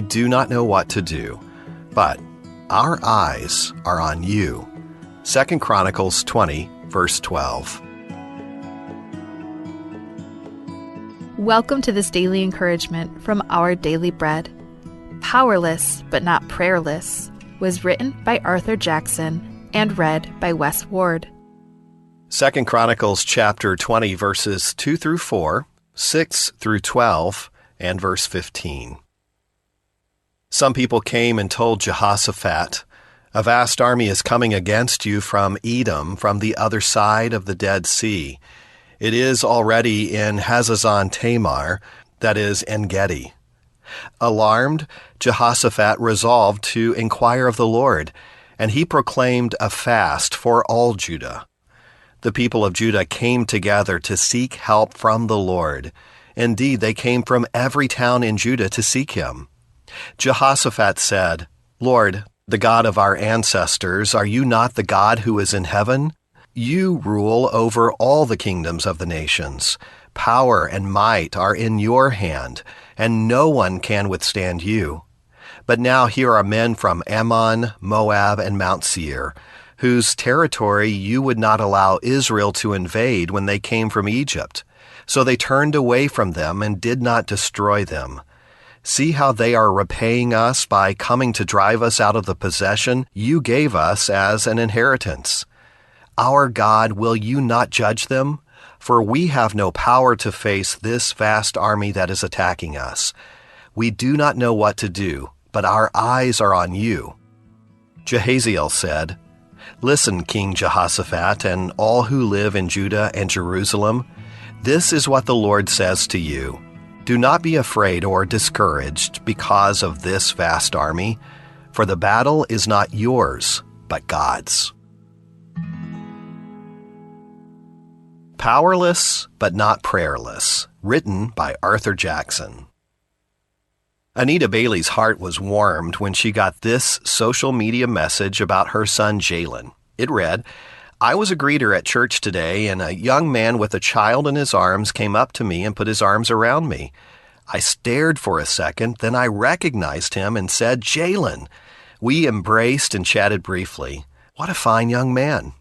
We do not know what to do, but our eyes are on you. 2 Chronicles 20, verse 12. Welcome to this daily encouragement from Our Daily Bread. Powerless but Not Prayerless was written by Arthur Jackson and read by Wes Ward. 2 Chronicles chapter 20, verses 2 through 4, 6 through 12, and verse 15. Some people came and told Jehoshaphat, "A vast army is coming against you from Edom, from the other side of the Dead Sea. It is already in Hazazon Tamar, that is, En-Gedi." Alarmed, Jehoshaphat resolved to inquire of the Lord, and he proclaimed a fast for all Judah. The people of Judah came together to seek help from the Lord. Indeed, they came from every town in Judah to seek him. Jehoshaphat said, "Lord, the God of our ancestors, are you not the God who is in heaven? You rule over all the kingdoms of the nations. Power and might are in your hand, and no one can withstand you. But now here are men from Ammon, Moab, and Mount Seir, whose territory you would not allow Israel to invade when they came from Egypt. So they turned away from them and did not destroy them. See how they are repaying us by coming to drive us out of the possession you gave us as an inheritance. Our God, will you not judge them? For we have no power to face this vast army that is attacking us. We do not know what to do, but our eyes are on you." Jahaziel said, "Listen, King Jehoshaphat, and all who live in Judah and Jerusalem. This is what the Lord says to you. Do not be afraid or discouraged because of this vast army, for the battle is not yours, but God's." Powerless but Not Prayerless, written by Arthur Jackson. Anita Bailey's heart was warmed when she got this social media message about her son Jalen. It read, "I was a greeter at church today, and a young man with a child in his arms came up to me and put his arms around me. I stared for a second, then I recognized him and said, 'Jalen.' We embraced and chatted briefly. What a fine young man."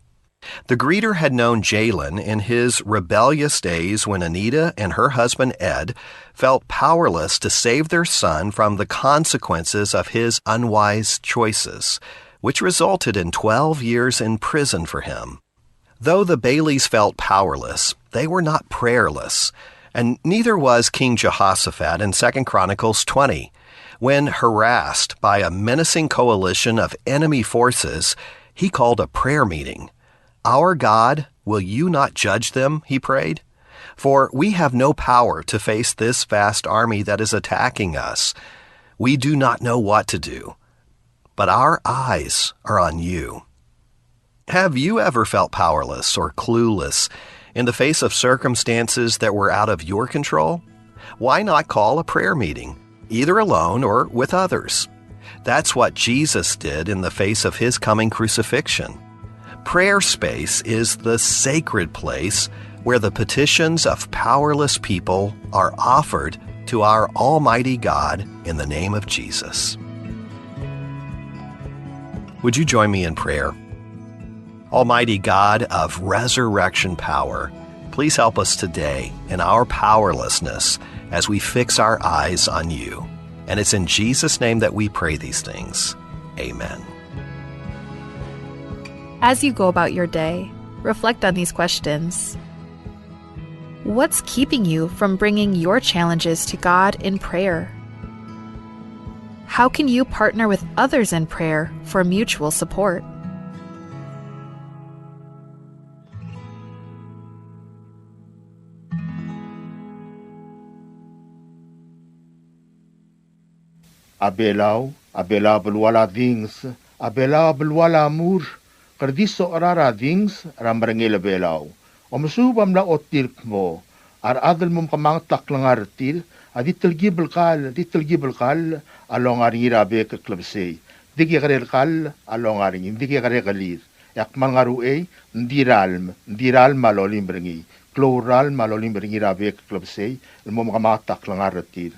The greeter had known Jalen in his rebellious days when Anita and her husband Ed felt powerless to save their son from the consequences of his unwise choices, which resulted in 12 years in prison for him. Though the Baileys felt powerless, they were not prayerless, and neither was King Jehoshaphat in 2 Chronicles 20. When harassed by a menacing coalition of enemy forces, he called a prayer meeting. "Our God, will you not judge them?" he prayed. "For we have no power to face this vast army that is attacking us. We do not know what to do, but our eyes are on you." Have you ever felt powerless or clueless in the face of circumstances that were out of your control? Why not call a prayer meeting, either alone or with others? That's what Jesus did in the face of his coming crucifixion. Prayer space is the sacred place where the petitions of powerless people are offered to our Almighty God in the name of Jesus. Would you join me in prayer? Almighty God of resurrection power, please help us today in our powerlessness as we fix our eyes on you. And it's in Jesus' name that we pray these things. Amen. As you go about your day, reflect on these questions. What's keeping you from bringing your challenges to God in prayer? How can you partner with others in prayer for mutual support? Abelaw, abela belwala things, abela belwala mur, kardiso arara things, ramrangil abelaw. Omasubam la otilk mo, ar adal mum kamang taklang artil, aditil gibel kal, along aring irabe kaklabse. Digi karel kal, along aring, digi kare kalir. Yakman ngaru ndiral malolim bringi, kloral malolim bringi rabe kaklabse, mum kamang taklang artil.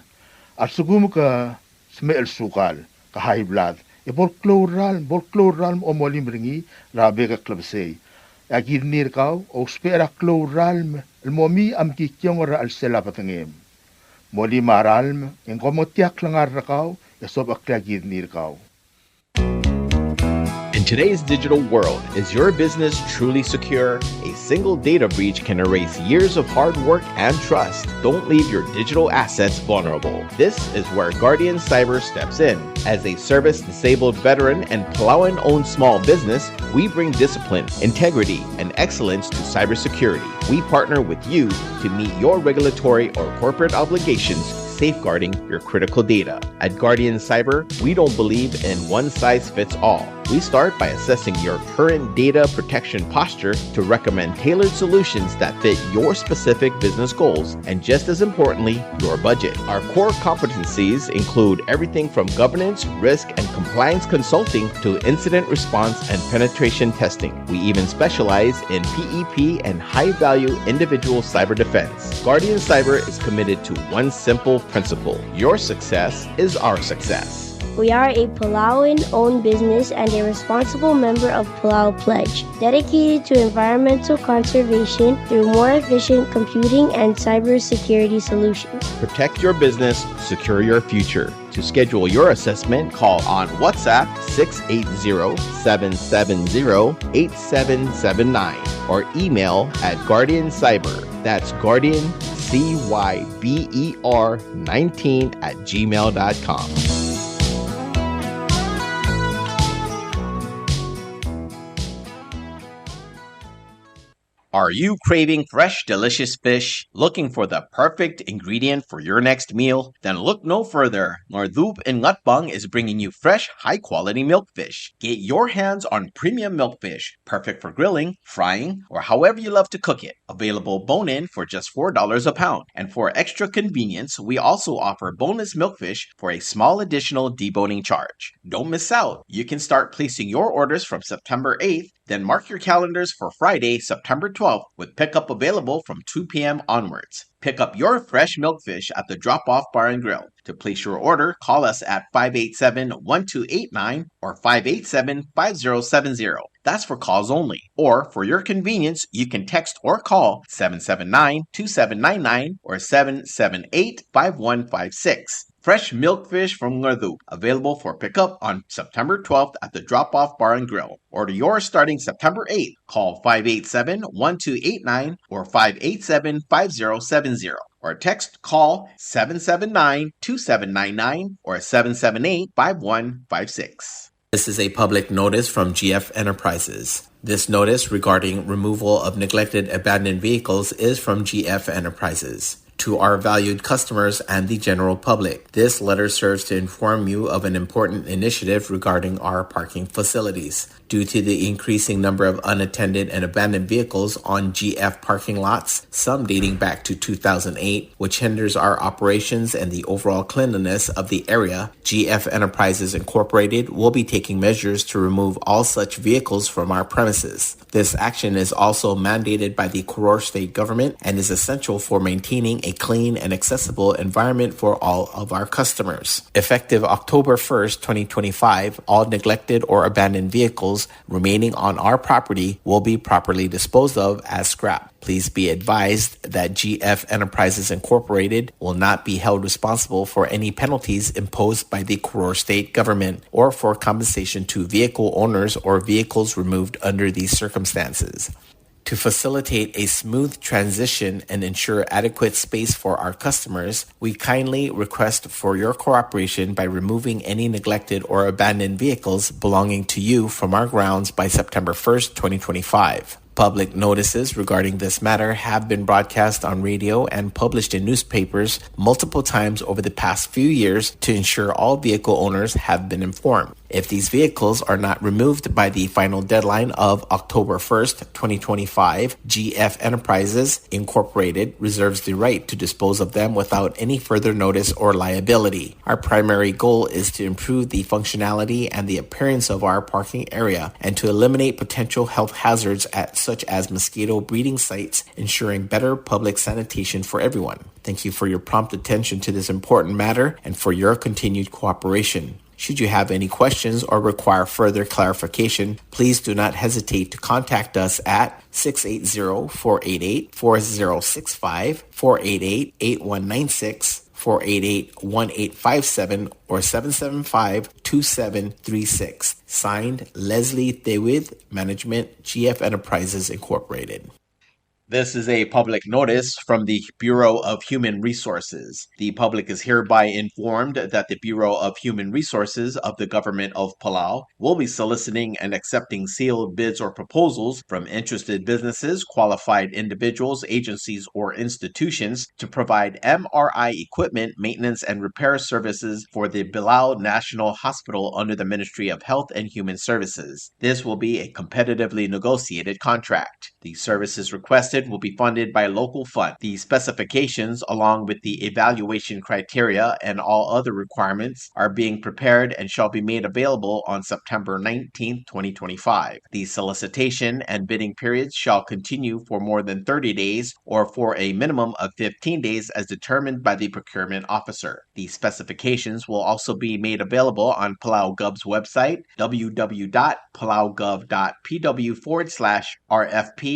Ar sugum ka smel sukal, ka high blood, bolkloral o molim ringi, rabe ka klabsay. Agirnir kau, o spera kloral, el momi am kikyong ra al sela patangem. Moli maralm, en komotiak langar kau, esob aklagirnir kau. In today's digital world, is your business truly secure? A single data breach can erase years of hard work and trust. Don't leave your digital assets vulnerable. This is where Guardian Cyber steps in. As a service-disabled veteran and Palauan-owned small business, we bring discipline, integrity, and excellence to cybersecurity. We partner with you to meet your regulatory or corporate obligations, safeguarding your critical data. At Guardian Cyber, we don't believe in one-size-fits-all. We start by assessing your current data protection posture to recommend tailored solutions that fit your specific business goals and, just as importantly, your budget. Our core competencies include everything from governance, risk, and compliance consulting to incident response and penetration testing. We even specialize in PEP and high-value individual cyber defense. Guardian Cyber is committed to one simple principle: your success is our success. We are a Palauan-owned business and a responsible member of Palau Pledge, dedicated to environmental conservation through more efficient computing and cybersecurity solutions. Protect your business, secure your future. To schedule your assessment, call on WhatsApp 680-770-8779 or email at Guardian Cyber. That's Guardian, CYBER 19@gmail.com. Are you craving fresh, delicious fish? Looking for the perfect ingredient for your next meal? Then look no further. Nordup in Ngatbang is bringing you fresh, high-quality milkfish. Get your hands on premium milkfish, perfect for grilling, frying, or however you love to cook it. Available bone-in for just $4 a pound. And for extra convenience, we also offer boneless milkfish for a small additional deboning charge. Don't miss out. You can start placing your orders from September 8th. Then mark your calendars for Friday, September 12th, with pickup available from 2 p.m. onwards. Pick up your fresh milkfish at the Drop-Off Bar and Grill. To place your order, call us at 587-1289 or 587-5070. That's for calls only. Or, for your convenience, you can text or call 779-2799 or 778-5156. Fresh milkfish from Nordup, available for pickup on September 12th at the Drop-Off Bar and Grill. Order yours starting September 8th. Call 587-1289 or 587-5070. Or text call 779-2799 or 778-5156. This is a public notice from GF Enterprises. This notice regarding removal of neglected abandoned vehicles is from GF Enterprises. To our valued customers and the general public, this letter serves to inform you of an important initiative regarding our parking facilities. Due to the increasing number of unattended and abandoned vehicles on GF parking lots, some dating back to 2008, which hinders our operations and the overall cleanliness of the area, GF Enterprises Incorporated will be taking measures to remove all such vehicles from our premises. This action is also mandated by the Koror State Government and is essential for maintaining a clean and accessible environment for all of our customers. Effective October 1st, 2025, all neglected or abandoned vehicles remaining on our property will be properly disposed of as scrap. Please be advised that GF Enterprises Incorporated will not be held responsible for any penalties imposed by the Koror State Government or for compensation to vehicle owners or vehicles removed under these circumstances. To facilitate a smooth transition and ensure adequate space for our customers, we kindly request for your cooperation by removing any neglected or abandoned vehicles belonging to you from our grounds by September 1st, 2025. Public notices regarding this matter have been broadcast on radio and published in newspapers multiple times over the past few years to ensure all vehicle owners have been informed. If these vehicles are not removed by the final deadline of October 1st, 2025, GF Enterprises Incorporated reserves the right to dispose of them without any further notice or liability. Our primary goal is to improve the functionality and the appearance of our parking area and to eliminate potential health hazards such as mosquito breeding sites, ensuring better public sanitation for everyone. Thank you for your prompt attention to this important matter and for your continued cooperation. Should you have any questions or require further clarification, please do not hesitate to contact us at 680-488-4065, 488-8196, 488-1857, or 775-2736. Signed, Leslie Thewith, Management, GF Enterprises Incorporated. This is a public notice from the Bureau of Human Resources. The public is hereby informed that the Bureau of Human Resources of the Government of Palau will be soliciting and accepting sealed bids or proposals from interested businesses, qualified individuals, agencies, or institutions to provide MRI equipment, maintenance, and repair services for the Palau National Hospital under the Ministry of Health and Human Services. This will be a competitively negotiated contract. The services requested will be funded by local fund. The specifications, along with the evaluation criteria and all other requirements, are being prepared and shall be made available on September 19, 2025. The solicitation and bidding periods shall continue for more than 30 days or for a minimum of 15 days as determined by the procurement officer. The specifications will also be made available on Palau Gov's website, www.palauGov.pw/RFP-BIDS/.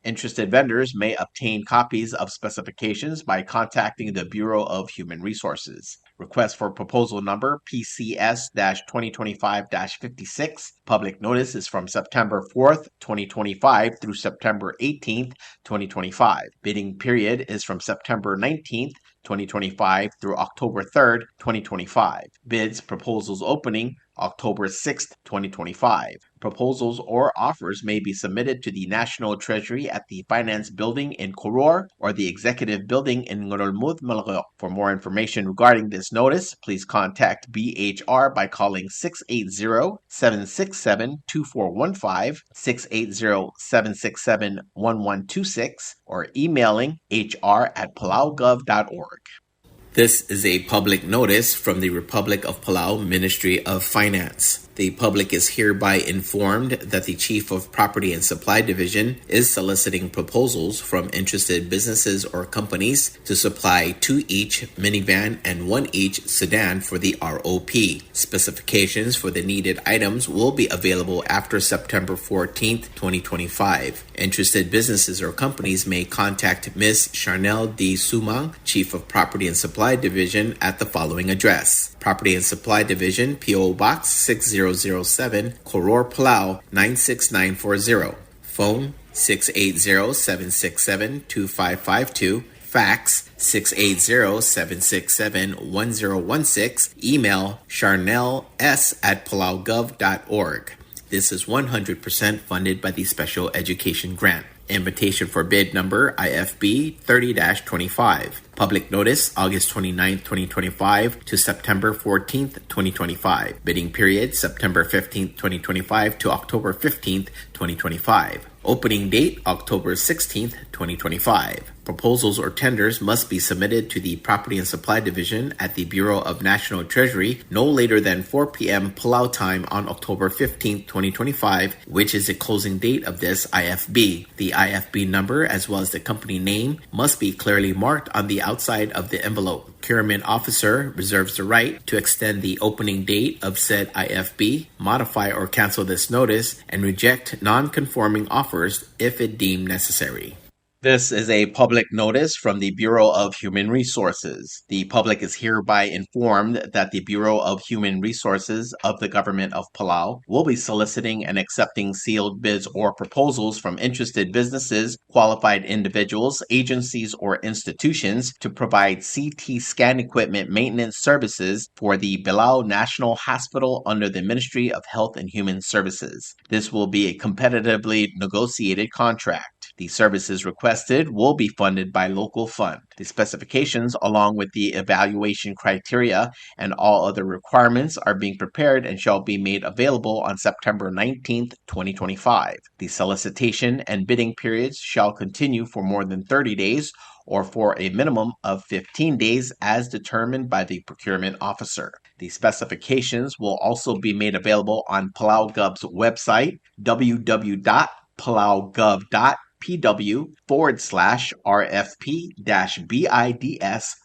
Interested vendors may obtain copies of specifications by contacting the Bureau of Human Resources. Request for proposal number PCS-2025-56. Public notice is from September 4th, 2025 through September 18th, 2025. Bidding period is from September 19th, 2025 through October 3rd, 2025. Bids, proposals opening October 6th, 2025. Proposals or offers may be submitted to the National Treasury at the Finance Building in Koror or the Executive Building in Ngorolmouth, Malagao. For more information regarding this notice, please contact BHR by calling 680-767-2415, 680-767-1126, or emailing hr@palaugov.org. This is a public notice from the Republic of Palau Ministry of Finance. The public is hereby informed that the Chief of Property and Supply Division is soliciting proposals from interested businesses or companies to supply 2 each minivan and 1 each sedan for the ROP. Specifications for the needed items will be available after September 14th, 2025. Interested businesses or companies may contact Ms. Charnel D. Sumang, Chief of Property and Supply Division, at the following address: Property and Supply Division, P.O. Box 6007, Koror, Palau 96940. Phone 680-767-2552. Fax 680-767-1016. Email charnels@palaugov.org. This is 100% funded by the Special Education Grant. Invitation for bid number IFB 30-25. Public notice August 29th, 2025 to September 14th, 2025. Bidding period September 15th, 2025 to October 15th, 2025. Opening date October 16th, 2025. Proposals or tenders must be submitted to the Property and Supply Division at the Bureau of National Treasury no later than 4 p.m. Palau time on October 15th, 2025, which is the closing date of this IFB. The IFB number as well as the company name must be clearly marked on the outside of the envelope. Procurement officer reserves the right to extend the opening date of said IFB, modify or cancel this notice, and reject non-conforming offers if it deemed necessary. This is a public notice from the Bureau of Human Resources. The public is hereby informed that the Bureau of Human Resources of the Government of Palau will be soliciting and accepting sealed bids or proposals from interested businesses, qualified individuals, agencies, or institutions to provide CT scan equipment maintenance services for the Palau National Hospital under the Ministry of Health and Human Services. This will be a competitively negotiated contract. The services requested will be funded by local fund. The specifications, along with the evaluation criteria and all other requirements, are being prepared and shall be made available on September 19th, 2025. The solicitation and bidding periods shall continue for more than 30 days or for a minimum of 15 days as determined by the procurement officer. The specifications will also be made available on Palau Gov's website, www.palaugov.pw/RFP-BIDS/.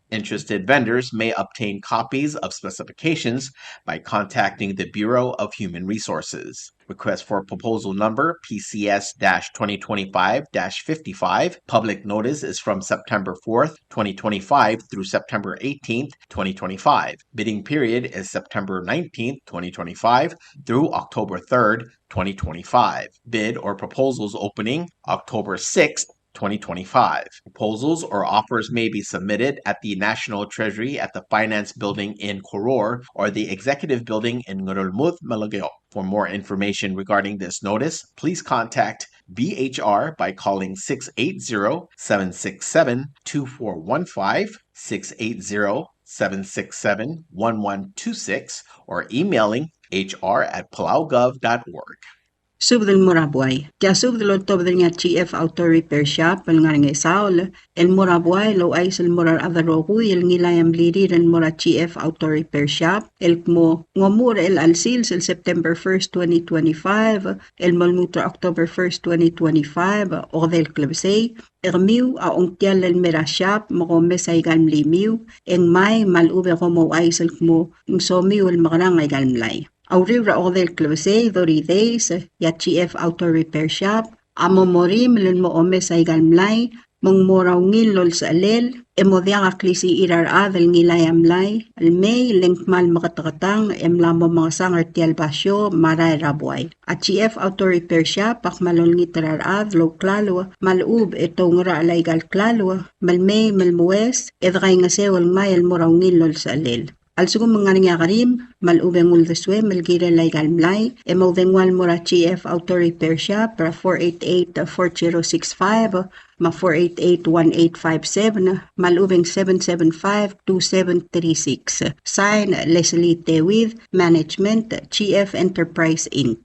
Interested vendors may obtain copies of specifications by contacting the Bureau of Human Resources. Request for proposal number PCS-2025-55. Public notice is from September 4th, 2025 through September 18th, 2025. Bidding period is September 19th, 2025 through October 3rd, 2025. Bid or proposals opening October 6th, 2025. Proposals or offers may be submitted at the National Treasury at the Finance Building in Koror or the Executive Building in Ngurulmud, Malagyo. For more information regarding this notice, please contact BHR by calling 680-767-2415, 680-767-1126, or emailing hr@palaugov.org. Subdel Morabuay. Ya subdel October nga GF Auto Repair Shop, el nga Saul, el Morabuay, lo ay el morar adarogu, el ngilayam lidiran mora GF Auto Repair Shop, el mo ngomur el alsils el September 1st, 2025, el molmutra October 1st, 2025, o del Klebsay, Ermiu a ongtial el mera shop, mo mesay galmli miu, en may malube como ay el mo, somiu el magrang ay galmlay. Auriura o del Klebsay, Doridays, ya GF Auto Repair Shop, amomorim lun mo omes ay galmlay, mong moraw ngilol sa alel, emodiang aklisi irar adel ngilay amlay, almay lengkmal makatakatang, emlamo mga sangar tial basyo, maray rabuay. At GF Auto Repair Shop, pakmalol ngitarar adlo, klalo, malub itong ra alay gal klalo, malmay malmuwes, edgay nga sewal may moraw ngilol sa alel. Also kung mga nga karim, malubeng uldeswe, malgira lay galmlay, emodengwal mura GF Auto Repair Shop, para 488-4065, ma 488-1857, malubeng 775-2736. Sign, Leslie Tewid, Management, GF Enterprise Inc.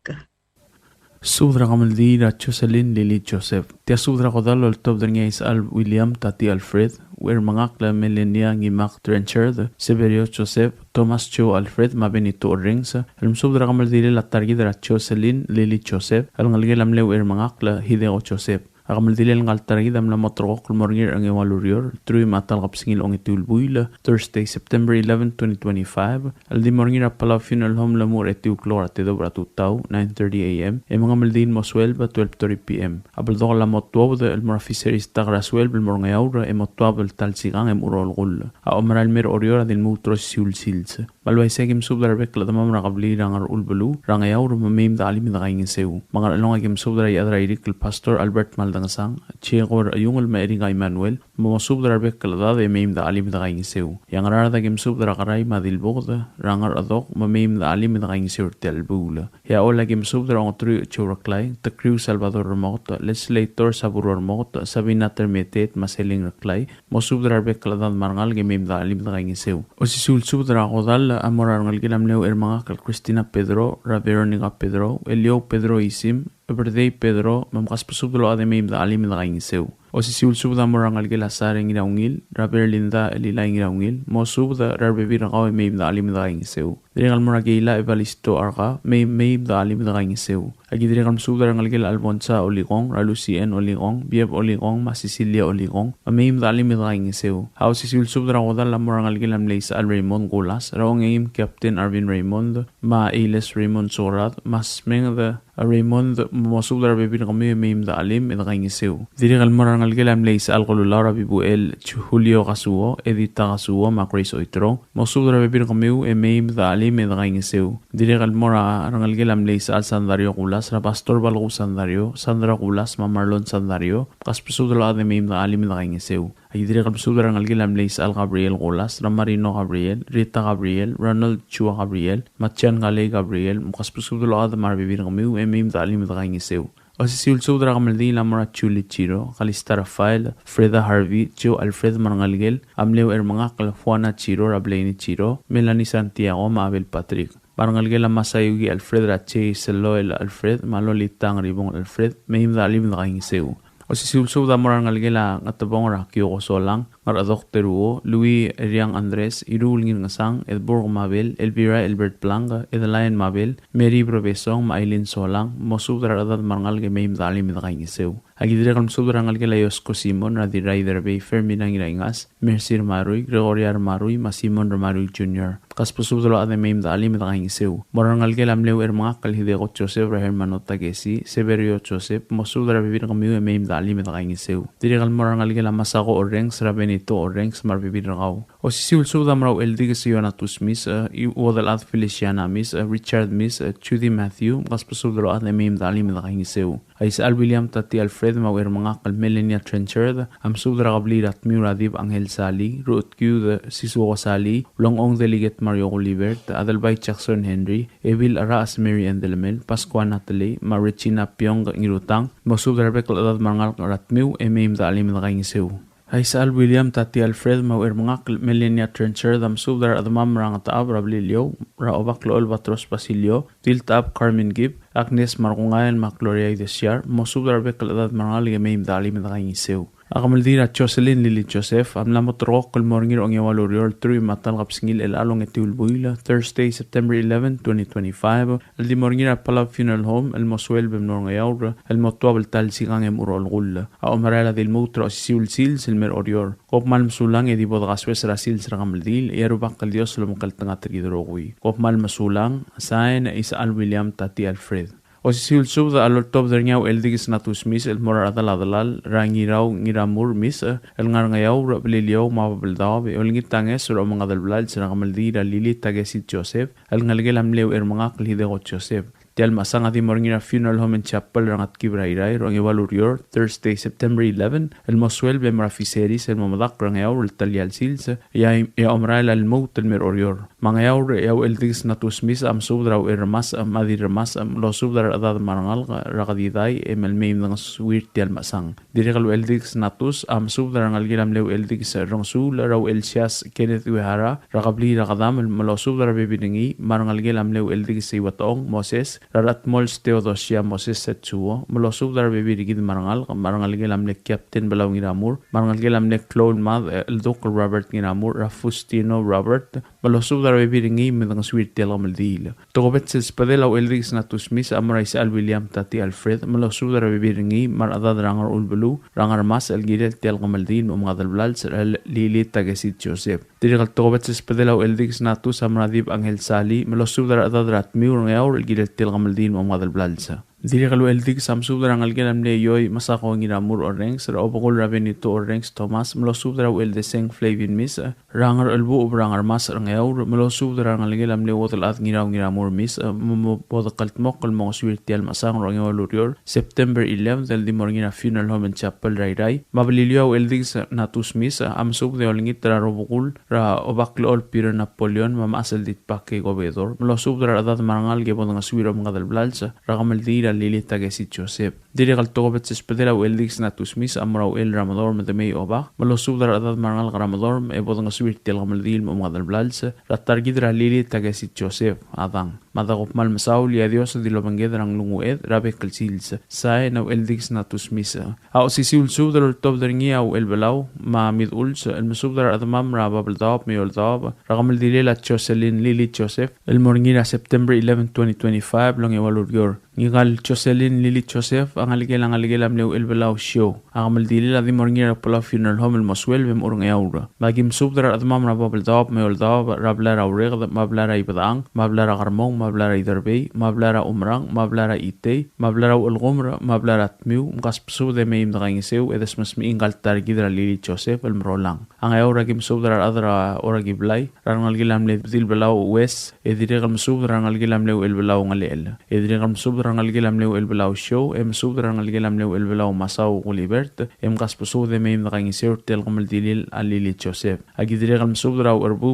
Sudra kamaldira Jocelyn Lily Joseph. Tia sudra kodalo el top del Al William Tati Alfred. Wer mangakla Melania Ngimak Trencher, Severio Joseph, Thomas Cho Alfred, Mabenito Rings. El sudra kamaldira la targidra Jocelyn Lily Joseph. Al ngalgelam lew wer mangakla Hideo Joseph. Akamal dilil ngal targidam la matrok morngir ang ewalurior. Trui matal kapsingil ong itulbuila. Thursday, September 11, 2025. Al di morngir Palau Funeral Home lamur etiu klora te dobra tutau, 9:30 a.m. E mga maldin mo 12:30 p.m. Abal do la motwab de el morafiseris tagra 12 el morngayaura e motwab el talsigang e murol gul. A omeral mer oriora din mutros siul sils. Balway segim subdar bekla damam rakabli rangar ulbulu. Rangayaura mamim da alim da kaingin seu. Mga along agim subdar yadra irik el pastor Albert Maldang sang chegor ayungol maeringa Emmanuel mo subdar bekla da meim da alim da kaingin seu. Yang rarada gim subdar karay madilbogda rangar adok mamim da alim da kaingin seu telbula. Ya ola gim subdar ang tru churaklay ta crew Salvador Remota legislator saburor mota Sabina termetet maseling raklay mo subdar bekla da marngal gemim da alim da kaingin seu. O si sul subdar kodal amorar ngal gilam leo mga kal Cristina Pedro Raveronica Pedro Elio Pedro Isim Everday Pedro mamkas pasubdalo ademim da alim da kaingin seu. O si siul subda morangal gila saring inaungil, Raber Linda elila inaungil, mo subda rarbebir ang meim da alim da kaingin seu. Direngal moragila evalisto arka, meim da alim da kaingin seu. Agi direngal subda rangal gila Alfonsa Oligong, Ralucien Oligong, Bieb Oligong, Masisilia Oligong, meim da alim da kaingin seu. Hao si siul subda rangodal morangal gila mleisa Al Raymond Gulas, raong ngaim Captain Arvin Raymond, ma Ailes Raymond Sorat, mas meng da Raymond mo subda rarbebir kami meim da alim da kaingin seu. Direngal morang algelam leisa alqululara bibuel Julio Casuo Edita Casuo Macrace Oitro mosudra bebir kamiu emeim da alim edgaing seu diregal mora rangalgelam leisa al Sandario Gulas ra Pastor Balgo Sandario Sandra Gulas Mamarlon Sandario kaspusudra ademeim da alim edgaing seu ay diregal sudra rangalgelam leisa al Gabriel Gulas Ramarino Gabriel Rita Gabriel Ronald Chua Gabriel Machan Gale Gabriel kaspusudra ademar bebir kamiu emeim da alim edgaing seu. O si siulsudra kamaldi lamora Chuli Chiro, Kalista Rafael, Freda Harvey, Joe Alfred Marangalgel, Amleo Ermanga Califuana Chiro, Rablaini Chiro, Melanie Santiago, Mabel Patrick. Marangalgel Masayugi Alfred Rache, Seloel Alfred, Malolitang Ribong Alfred, Meim Dalim Rangiseu. O si siulsudra Marangalgela Natabong Rakio Solang, Maradokteruo, Louis Riang Andres, Irulngin Ngasang, Edborg Mabel, Elvira Albert Blanca, Edelayan Mabel, Mary Brovesong, Mailin Solang, Mosudra Radad Marangalge Meim Dalim Rangiseu. Agidira kam sudra ngalgela Yosko Simon, Radiray Derbe, Fermin Rangas, Mercir Marui, Gregoria Marui, Masimon Marui Jr. Kaspusudro ade Meim Dalim Rangiseu. Morangalgela Mleu Ermakal Hidego Joseph, Hermanota Gesi, Severio Joseph, Mosudra Vivir Kamu, Meim Dalim Rangiseu. Dirigal Morangalgela Masago Orengs, Rabenito Orengs, Marvivir Rau. O si siulsuda Mrau Eldigas Ionatus Miss, Iwodal Ad Feliciana Miss, Richard Miss, Judy Matthew, Kaspusudro ade Meim Dalim Rangiseu. Aisal William Tati Alfred Mauer Mangakal Melania Trenchard, Am Sudra Gabli at Muradib Angel Sali, Ruth Q the Sisuo Sali, Long Ong Delegate Mario Oliver, Adelbay Jackson Henry, Evil Aras Mary and Delamel, Pasqua Natalie, Marichina Pyong Irutang, Mosudra Bekel Adad Mangal Ratmu, Emim the Alim Rangiseu. Aisal William Tati Alfred Mauer Mangakal Melania Trenchard, Am Sudra Adamam Rangatab Rablilio, Raobaklo Albatros Basilio, Tiltab Carmen Gibb, Agnes Margungayan Macloria Desyar, Mosudra Bekalad Marangal Meim Dalim Rangiseu. Akamaldira Jocelyn Lily Joseph, Amlamotrok Morngir on Yawalurior, 3 Matal Rapsingil El Along Etulbuila, Thursday, September 11, 2025, El Dimorngira Palau Funeral Home, El Mosuel Bemnorngayaur, El Motuabel Tal Sigang Emurol Gulla, Aomarela del Mutro Siul Sils, El Mer Orior, Kopmal Msulang Edibod Gaswes Rasils Ragamaldil, Yerubak El Dios Lomokaltangatrigidrogui, Kopmal Masulang, Sain Isal William Tati Alfred. O si siulsubda alortob dernyau eldigis natus mis el morar adaladalal rangirau ngiramur mis el ngarngayau rabliliau mababaldao be olngitanges ro mangadalblal siragamaldira lili tagesit Joseph el ngalgelam leu ermangak lidego Joseph. Tial masang ati morngira funeral home and chapel rangat kibrairai rong evalurior Thursday September 11 el mosuel be marafiseris el mamadak rangayau el talial sils ya omrael al mout el mer orior mangayau yau el digis natus mis am subrau ermas madirmas lo subdar adad marangal ragadidai emel meim ng swir tial masang dirigal el digis natus am subdar ngal gilam leu el digis rongsul raw el sias Kenneth Wehara ragabli ragadam el lo subdar bebingi marangal gilam leu el digis iwatong Moses Rarat Mols Theodosia Moses Setsuo, Molosub dar bebirigid marangal gelam le Captain Belau Ngiramur, marangal gelam le Clone Mad, El Dr. Robert Ngiramur, Rafustino Robert, Molosub dar bebiringi medang sweet telamaldil. Togobetses Padela Eldix Natus Miss, Amorais Al William Tati Alfred, Molosub dar bebiringi, Maradad Rangar Ulbelu, Rangar Mas El Giret Telgamaldin, Umadal Blals, El Lili Tagesit Joseph. Dirigal Togobetses Padela Eldix Natus Amradib Angel Sali, Molosub dar Adadrat Mur El Giret Telgamaldin, Umadal Blalsa. Dirigalu eldig samsub darang algelam le yoy masako ngiramur orengs ra obogol ravenito orengs Thomas melosub darau el deseng Flavian Miss rangar elbu ubrangar mas rangaur melosub darang algelam le wotel at ngiramur Miss mo bodakalt mokol mo swirtial masang rangaulurior September 11 del dimorngina funeral home and chapel rai mabilio eldig natus Miss amsub de olngit ra robogul ra obaklo ol pira Napoleon mamasel dit pakke gobedor melosub dar adat marangal ge bodang swiro ngadal blalsa ragamaldi Lili Tagesit Joseph. Dirigal Togobets Spedera Eldix Natus Miss Amrau El Ramador Medemei Oba, Malosub dar Adad Marangal Ramador, Ebodang Swit Tel Gamaldil Momadal Blals, Ratargidra Lili Tagesit Joseph, Adang. Madagop mal masaul ya Dios di lobangedrang lungued rabe kalsils sae na eldix natus misa au sisul sub der top der ngia au el belau ma mid uls el mesub der admam rabal dab mi ol dab ragam el dilela Jocelyn Lily Joseph el morngira September 11 2025 long evalur ngigal Jocelyn Lily Joseph ang aligel am leu el belau show agam el dilela di morngira pola funeral home el moswel bem urung yaura bagim sub der admam rabal dab mi ol dab rablar au reg mablara ibadang mablara garmong mablara idarbe mablara umrang mablara ite mablara ulgumra mablara tmiu mqaspsu de meim drangiseu edesmas mi ingal targidra Lily Joseph el mrolang ang ayora gim subdra adra ora giblai rangal gilam le dil belau wes ediregal subdra rangal gilam le el belau ngalel ediregal subdra rangal gilam le el belau show em subdra rangal gilam le el belau masau ulibert em qaspsu de meim drangiseu tel gamal dilil Lily Joseph agidiregal subdra erbu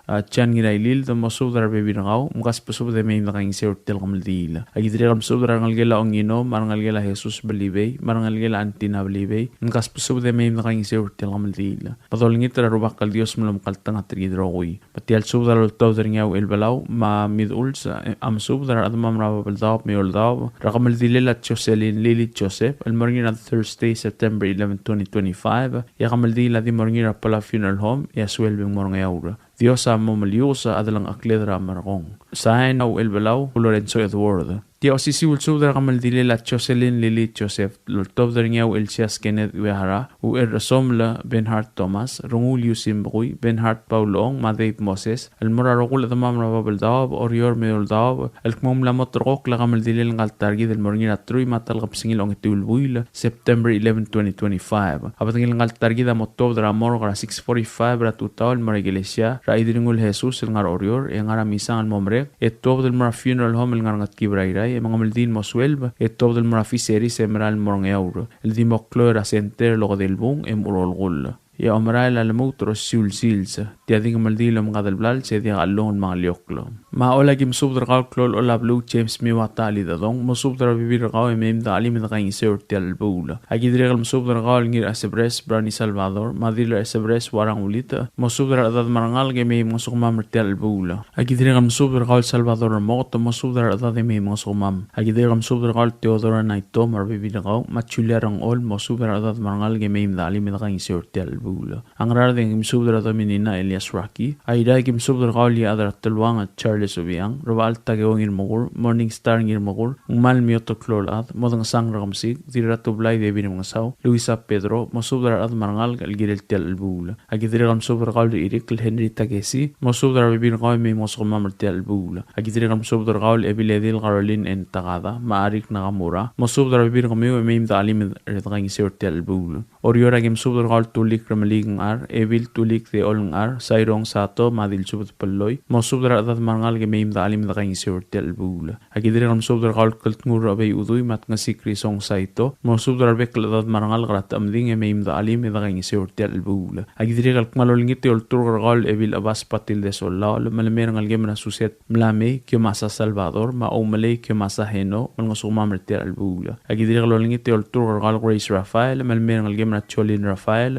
chan ngira ilil the masudra bebirangau mkas pasub de may nakaing seurtel kamaldila agidri masudra ngalgela ongino marangalgela Jesus belibe marangalgela antina belibe mkas pasub de may nakaing seurtel kamaldila padolingit rubakal Dios melam kaltang atrigidrogui patial subdar tawdringaw elbalau ma midulz am subdar admam rabaldab meoldab rakamaldila choselin lili Joseph almarngina Thursday September 11 2025 yakamaldila di marngira pala funeral home yaswelbing morngayaura Dios amo maliosa adalang akledra margong. Sain au elbelau Lorenzo Edward. Dios si ulsudra kamaldile la Jocelyn Lily Joseph loltob dringaw Elsias Kenneth Wehara u Rasomla Benhart Thomas Rongulio Simbrui Benhart Paulong Madave Moses almora rogul damam rabaldab orior meoldab alkmom la motrok la kamaldile ngaltargi del morngira trui matal kapsingil ong tulbuil September 11 2025. Abatangil ngaltargi da motob dra morgra 6:45 ra tutal marigelesia Raidringul Jesus el ngar orior e ngara misang al momrek et top del mara funeral home el ngar ngat kibrairai e mga maldin mosuelba et top del mara fiseri semral morngeauro el dimokloera center logo del bung e murolgul ya omrael al mutro sul silsa dia ding maldilo mga dalblal se dia alon mga lioklo ma ola kim subdra klol ola blue James mi watali da dong mo subdra bibir gaw mem da ali min gain sertel bula agidre gal subdra gaw ngir asebres brani Salvador madila asebres warang ulita mo subdra dad marangal ge me mo sukma mertel bula agidre gal subdra gaw Salvador mot mo subdra dad me mo sukmam agidre gal subdra gaw Teodora naito mar bibir gaw machulerang ol mo subdra dad marangal ge me da ali min gain sertel ang rarding kim subdra da minina Elias Rocky ay da kim subdra qawli adra telwang at Charles Obiang robal tagewang irmogur Morning Star irmogur mal mioto klol at modang sang rakamsig dirato blay de bin mga saw Luisa Pedro mo subdra ad marangal galgirel tel bula agidre kam subdra qawli Eric Henry Tagesi mo subdra bibin qaw me mo sumam tel bula agidre kam subdra qawli Ebiledil Caroline en tagada maarik nakamura mo subdra bibin qaw me da alim redgang tel bula oriora kim subdra qawl tulik maling ar evil tulik de olng ar sairong sato madil subut palloy mo subdra adat mangal ge meim da alim da kain sertel bula agidre kam subdra qal kalt ngur abay uduy mat nga sikri song saito mo subdra bek adat mangal grat amding ge meim da alim da kain sertel bula agidre kal malolingit ol tur qal evil abas patil de solal malmer ngal ge mena suset mlame ke masa Salvador ma o male ke masa heno nga suma mertel bula agidre kalolingit ol tur qal Grace Rafael malmer ngal ge mena Cholin Rafael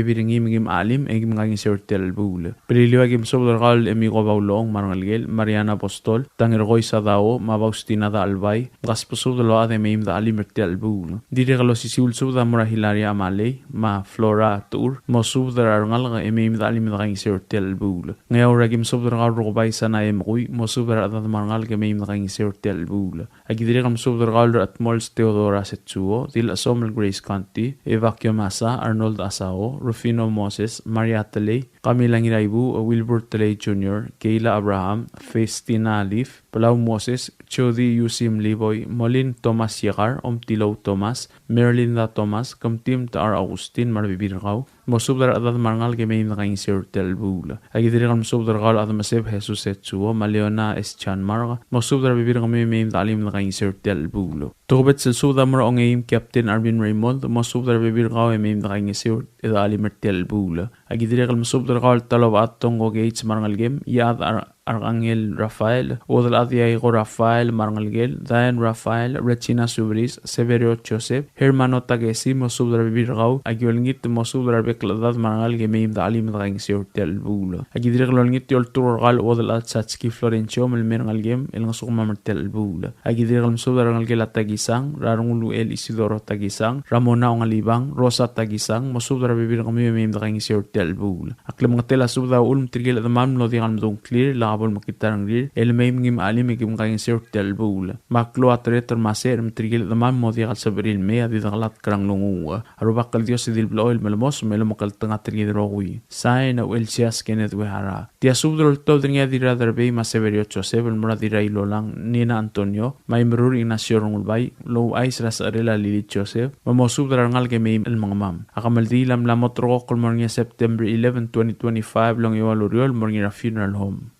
bibiringim ngim alim engim ngangin sertel bula peliliwa gim sobdor gal emigo baulong marangalgel Mariana Apostol tanger goisa dao mabaustina da albay gaspusu de lo ade meim da alim mertel bula dire galo sisul subda mora Hilaria Amale ma Flora Tour mo subdor arngal emim da alim da ngin sertel bula ngaura gim sobdor gal rogbai sana emgui mo subdor da marangal ge meim da ngin sertel bula agidire gam sobdor gal atmol Teodora Setsuo dil asomel Grace County Evakio Masa Arnold Asao Rufino Moses, Maria Talay, Camila Ngiraibu, Wilbur Talay Jr., Kayla Abraham, Festina Leaf, Palau Moses, Chody Yusim Liboy, Molin Thomas Yegar, Tilo Thomas, Merlinda Thomas, Kamtim Tar Agustin Marbibirgao, Mosubdar Adad Marangal Gemeim Nakain Sertel Bula, Agidrigan Mosubdar Gal Admaseb Jesus Etsuo, Maleona Eschan Marga, Mosubdar Bibirgam Meim Dalim Nakain Sertel Bula. Tobet Silsuda Morongaim Captain Arvin Raymond, Mosubdar Bibirgao Meim Nakain Sert Edali Mertel Bula, Agidrigan Mosubdar Gal Talovat Tongo Gates Marangal Gem, Yad Arangel Rafael, Odal Adiago Rafael Marangalgel, Diane Rafael, Regina Subris, Severio Joseph, Hermano Tagesi, Mosubdar Bibirgao, Agiolingit Mosubdar Bekladad Marangal Gemeim Dalim Nakain Sertel Bula, Agidrigan Yol Turgal Odal Atsatski Florencio Melmerangal Gem, El Nasuma Mertel Bula, Agidrigan Mosubdar Angela Tagisang, Rarungulu El Isidoro Tagisang, Ramona Ongalibang, Rosa Tagisang, Mosubdar Bibirgam Meim Nakain Sertel Bula, Aklam Gatela Subda Ulm Trigil the Mam Lodigan Dong Clear, Labol Makitarang Rir, El Meim Gim Alim Gim Kain Sertel Bula, Maklo Atreter Maser Trigil the Mam Modigal Sabril Mea di Dalat Krang Lunga, Arubakal Dios Dil Bloil Melmos Melomokal Tangatri Rowi, Sain o Elsias Kenneth Wehara, Tia Subdrol Todringa di Rather Bay Maseverio Joseph Muradira Lolang, Nina Antonio, Maimrur Ignacio Rungulbay, Low Ice Rasarela Lili Joseph, Mamosubdrangal Gemeim El Mangamam, Akamaldilam Lamotro Colmornia September 11, 2025, Long Iwaluriol Mornia Funeral Home.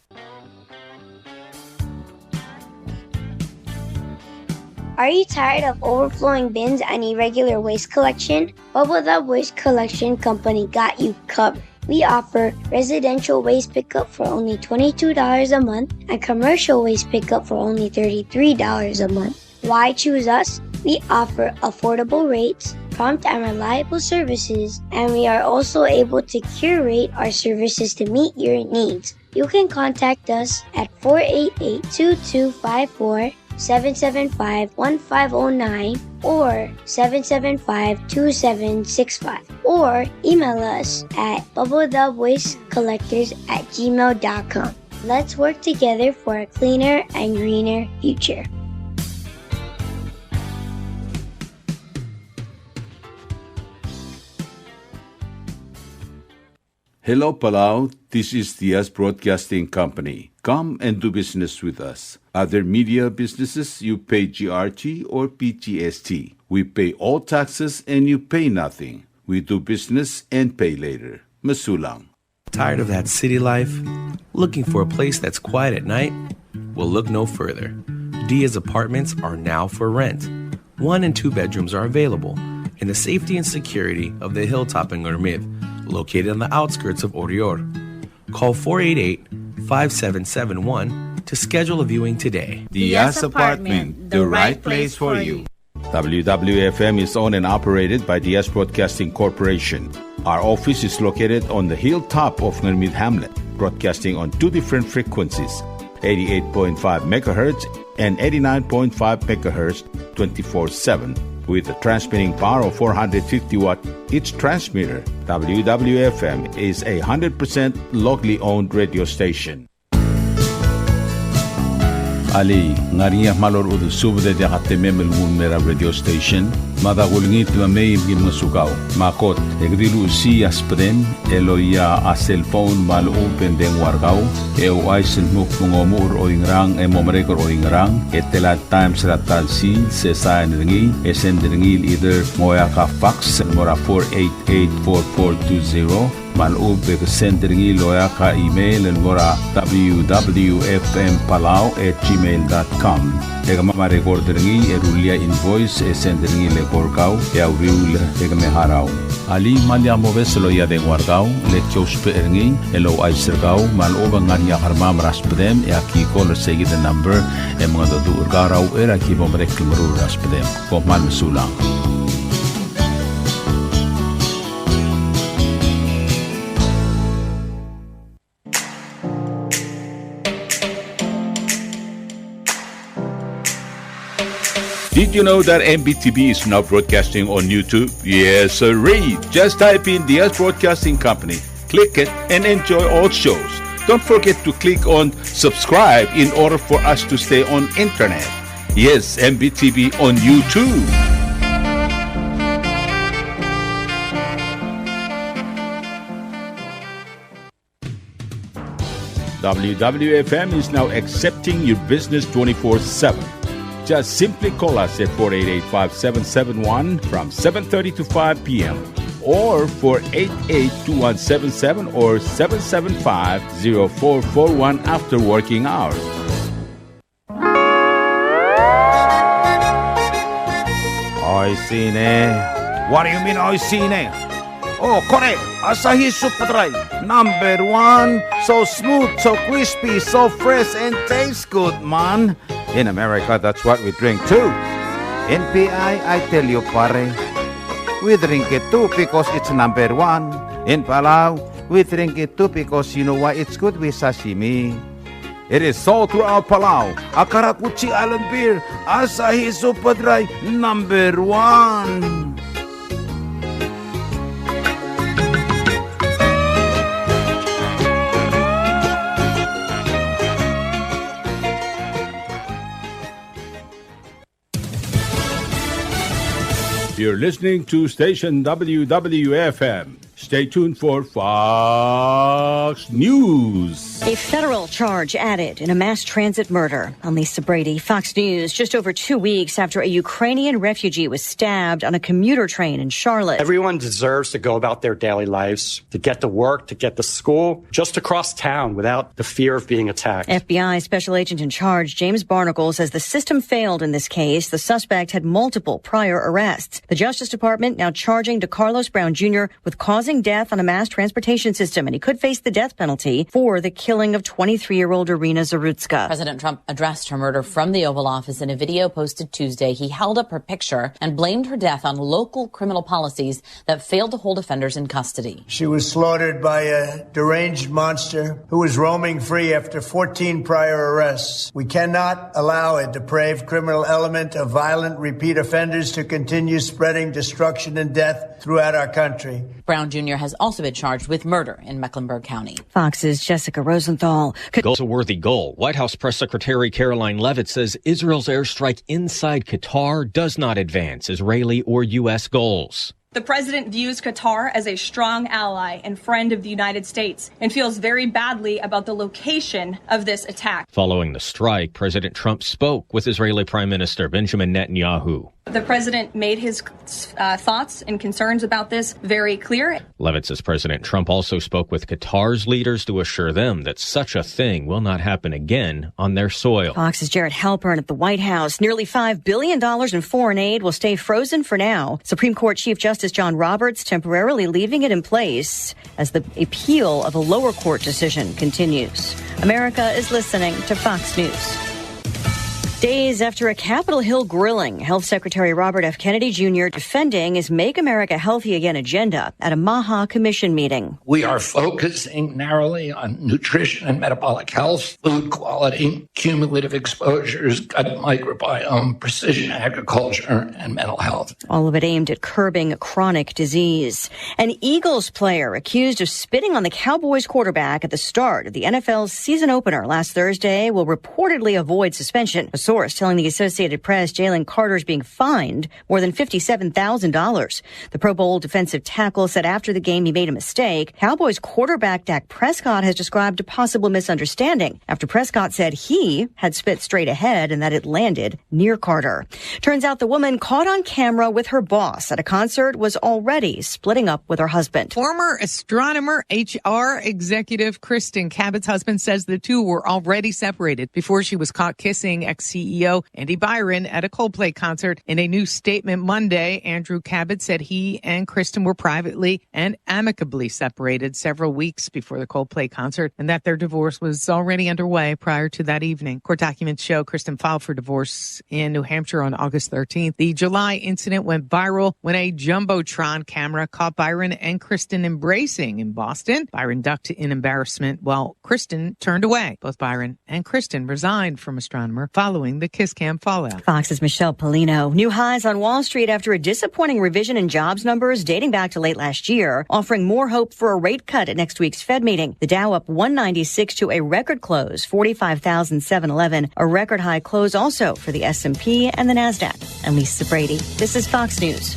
Are you tired of overflowing bins and irregular waste collection? Bubble the Waste Collection Company got you covered. We offer residential waste pickup for only $22 a month and commercial waste pickup for only $33 a month. Why choose us? We offer affordable rates, prompt and reliable services, and we are also able to curate our services to meet your needs. You can contact us at 488-2254, 775-1509, or 775-2765, or email us at bubbledubwastecollectors@gmail.com. Let's work together for a cleaner and greener future. Hello, Palau. This is Diaz Broadcasting Company. Come and do business with us. Other media businesses, you pay GRT or PGST. We pay all taxes and you pay nothing. We do business and pay later. Masulang. Tired of that city life? Looking for a place that's quiet at night? Well, look no further. Diaz Apartments are now for rent. 1 and 2 bedrooms are available in the safety and security of the hilltop in Gurmid, located on the outskirts of Orior. Call 488-5771 to schedule a viewing today. Diaz Apartment, the right place for you. WWFM is owned and operated by Diaz Broadcasting Corporation. Our office is located on the hilltop of Gurmid Hamlet, broadcasting on 2 different frequencies, 88.5 MHz and 89.5 MHz 24/7. With a transmitting power of 450 watt each transmitter, WWFM is a 100% locally owned radio station. Ali, ngariya malor udu subde de gatememel mera radio station, madagulngit mamay im masukaw. Makot, egdilu si aspren, eloya a cellphone mal open den wargaw, aisen muk mungomur o ingrang momrekor o ingrang, etelat times ratal si, sesayan ringi, esendringil either moya ka fax, mora 488-4420, malub sendringi loya ka email and mora www.fmpalau@gmail.com. Ega mama recorderingi erulia invoice sendringi le korkau e auriul ega me harau. Ali malia moves loya de guardau le chospe eringi elo aisergau maloba ngania harmam raspedem e aki call segi the number e mga do urgarau era ki bomrek kimru raspedem ko mal sulang. Did you know that MBTV is now broadcasting on YouTube? Yes, sirree. Just type in Diaz Broadcasting Company, click it, and enjoy all shows. Don't forget to click on subscribe in order for us to stay on internet. Yes, MBTV on YouTube. WWFM is now accepting your business 24/7. Just simply call us at 488-5771 from 7:30 to 5 p.m. or 488-2177 or 775-0441 after working hours. Oi sine. What do you mean oi sine? Oh, correct. Asahi Super Dry. Number 1. So smooth, so crispy, so fresh, and tastes good, man. In America, that's what we drink too. In PI, I tell you, pare, we drink it too because it's number 1. In Palau, we drink it too because you know why it's good with sashimi. It is sold throughout Palau. Akarakuchi Island Beer, Asahi Super Dry, number 1. You're listening to station WWFM. Stay tuned for Fox News. A federal charge added in a mass transit murder. I'm Lisa Brady, Fox News, just over 2 weeks after a Ukrainian refugee was stabbed on a commuter train in Charlotte. Everyone deserves to go about their daily lives, to get to work, to get to school, just across town without the fear of being attacked. FBI Special Agent in charge, James Barnacle, says the system failed in this case. The suspect had multiple prior arrests. The Justice Department now charging DeCarlos Brown Jr. with causing causing death on a mass transportation system, and he could face the death penalty for the killing of 23-year-old Irina Zarutska. President Trump addressed her murder from the Oval Office in a video posted Tuesday. He held up her picture and blamed her death on local criminal policies that failed to hold offenders in custody. She was slaughtered by a deranged monster who was roaming free after 14 prior arrests. We cannot allow a depraved criminal element of violent repeat offenders to continue spreading destruction and death throughout our country. Brown Jr. has also been charged with murder in Mecklenburg County. Fox's Jessica Rosenthal. Goal's a worthy goal. White House Press Secretary Caroline Leavitt says Israel's airstrike inside Qatar does not advance Israeli or U.S. goals. The president views Qatar as a strong ally and friend of the United States and feels very badly about the location of this attack. Following the strike, President Trump spoke with Israeli Prime Minister Benjamin Netanyahu. The president made his thoughts and concerns about this very clear. Leavitt says President Trump also spoke with Qatar's leaders to assure them that such a thing will not happen again on their soil. Fox's Jared Halpern at the White House. Nearly $5 billion in foreign aid will stay frozen for now. Supreme Court Chief Justice John Roberts temporarily leaving it in place as the appeal of a lower court decision continues. America is listening to Fox News. Days after a Capitol Hill grilling, Health Secretary Robert F. Kennedy Jr. defending his Make America Healthy Again agenda at a MAHA Commission meeting. We are focusing narrowly on nutrition and metabolic health, food quality, cumulative exposures, gut microbiome, precision agriculture, and mental health. All of it aimed at curbing chronic disease. An Eagles player accused of spitting on the Cowboys quarterback at the start of the NFL's season opener last Thursday will reportedly avoid suspension. A source telling the Associated Press Jalen Carter is being fined more than $57,000. The Pro Bowl defensive tackle said after the game he made a mistake. Cowboys quarterback Dak Prescott has described a possible misunderstanding after Prescott said he had spit straight ahead and that it landed near Carter. Turns out the woman caught on camera with her boss at a concert was already splitting up with her husband. Former astronomer HR executive Kristen Cabot's husband says the two were already separated before she was caught kissing ex-CEO Andy Byron at a Coldplay concert. In a new statement Monday, Andrew Cabot said he and Kristen were privately and amicably separated several weeks before the Coldplay concert and that their divorce was already underway prior to that evening. Court documents show Kristen filed for divorce in New Hampshire on August 13th. The July incident went viral when a Jumbotron camera caught Byron and Kristen embracing in Boston. Byron ducked in embarrassment while Kristen turned away. Both Byron and Kristen resigned from astronomer following the kiss cam fallout. Fox's Michelle Polino. New highs on Wall Street after a disappointing revision in jobs numbers dating back to late last year, offering more hope for a rate cut at next week's Fed meeting. The Dow up 196 to a record close, 45,711, a record high close also for the S&P and the NASDAQ. I'm Lisa Brady. This is Fox News.